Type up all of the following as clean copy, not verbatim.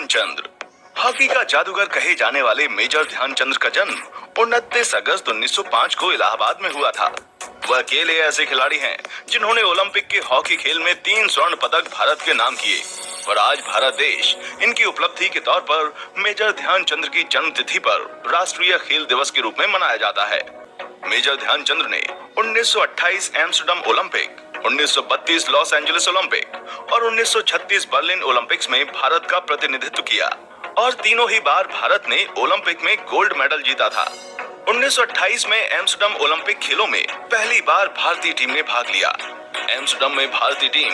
Dhyanchand. Hockey का जादूगर कहे जाने वाले मेजर ध्यानचंद का जन्म 29 अगस्त 1905 को इलाहाबाद में हुआ था। वह अकेले ऐसे खिलाड़ी हैं जिन्होंने ओलंपिक के हॉकी खेल में 3 स्वर्ण पदक भारत के नाम किए और आज भारत देश इनकी उपलब्धि के तौर पर मेजर ध्यानचंद की जन्म तिथि पर राष्ट्रीय खेल दिवस के रूप में मनाया जाता है। मेजर ध्यानचंद ने 1928 Amsterdam Olympic, 1932 Los Angeles Olympic और 1936 बर्लिन ओलंपिक्स में भारत का प्रतिनिधित्व किया और तीनों ही बार भारत ने ओलंपिक में गोल्ड मेडल जीता था। 1928 में एम्स्टर्डम ओलंपिक खेलों में पहली बार भारतीय टीम ने भाग लिया। एम्स्टर्डम में भारतीय टीम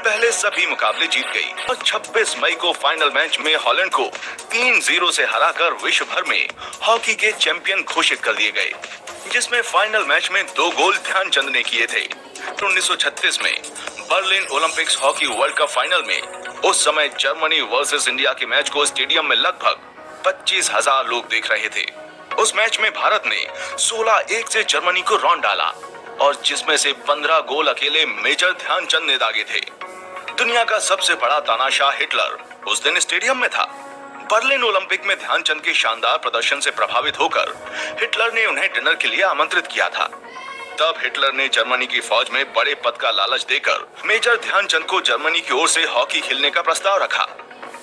पहले सभी मुकाबले जीत गई और 26 मई को फाइनल मैच में हॉलैंड को 3-0 से हराकर विश्व भर में हॉकी के चैंपियन घोषित कर दिए गए, जिसमें फाइनल मैच में 2 गोल ध्यानचंद ने किए थे। 1936 में Berlin Olympics hockey world cup final में उस समय जर्मनी वर्सेस इंडिया के मैच को स्टेडियम में लगभग 25,000 लोग देख रहे थे। उस मैच में भारत ने 16-1 से जर्मनी को रौंद डाला और जिसमें से 15 गोल अकेले मेजर ध्यानचंद ने दागे थे। दुनिया का सबसे बड़ा तानाशाह हिटलर उस दिन स्टेडियम में था। बर्लिन ओलंपिक में ध्यानचंद के शानदार प्रदर्शन से प्रभावित होकर हिटलर ने उन्हें डिनर के लिए आमंत्रित किया था। तब हिटलर ने जर्मनी की फौज में बड़े पद का लालच देकर मेजर ध्यानचंद को जर्मनी की ओर से हॉकी खेलने का प्रस्ताव रखा,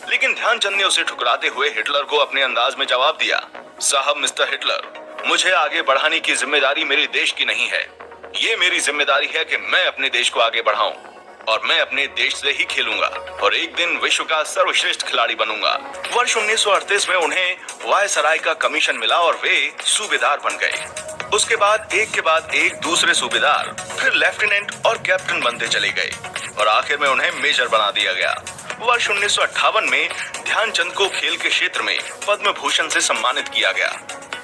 लेकिन ध्यानचंद ने उसे ठुकराते हुए हिटलर को अपने अंदाज में जवाब दिया, साहब मिस्टर हिटलर, मुझे आगे बढ़ाने की जिम्मेदारी मेरे देश की नहीं है। ये मेरी जिम्मेदारी है कि मैं अपने देश को आगे बढ़ाऊं और मैं अपने देश से ही खेलूंगा और एक दिन विश्व का सर्वश्रेष्ठ खिलाड़ी बनूंगा। वर्ष 1938 में उन्हें वायसराय का कमीशन मिला और वे सूबेदार बन गए। उसके बाद एक दूसरे सूबेदार, फिर लेफ्टिनेंट और कैप्टन बनते चले गए और आखिर में उन्हें मेजर बना दिया गया। वर्ष 1958 में ध्यानचंद को खेल के क्षेत्र में पद्म भूषण से सम्मानित किया गया।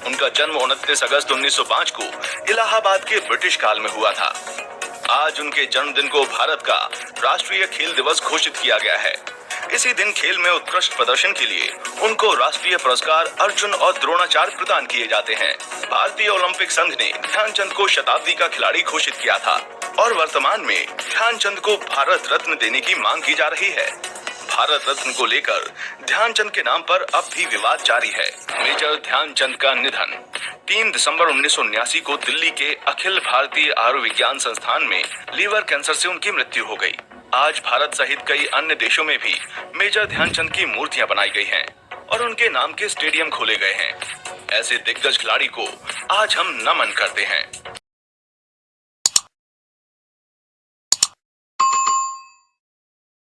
उनका जन्म 29 अगस्त 1905 को इलाहाबाद के ब्रिटिश काल में हुआ था। आज उनके जन्मदिन को भारत का राष्ट्रीय खेल दिवस घोषित किया गया है। इसी दिन खेल में उत्कृष्ट प्रदर्शन के लिए उनको राष्ट्रीय पुरस्कार अर्जुन और द्रोणाचार्य प्रदान किए जाते हैं। भारतीय ओलंपिक संघ ने ध्यानचंद को शताब्दी का खिलाड़ी घोषित किया था और वर्तमान में ध्यानचंद को भारत रत्न देने की मांग की जा रही है। भारत रत्न को लेकर ध्यानचंद के नाम पर अब भी विवाद जारी है। मेजर ध्यानचंद का निधन 3 दिसंबर 1979 को दिल्ली के अखिल भारतीय आयुर्विज्ञान संस्थान में लीवर कैंसर से उनकी मृत्यु हो गई। आज भारत सहित कई अन्य देशों में भी मेजर ध्यानचंद की मूर्तियां बनाई गई हैं और उनके नाम के स्टेडियम खोले गए हैं। ऐसे दिग्गज खिलाड़ी को आज हम नमन करते हैं।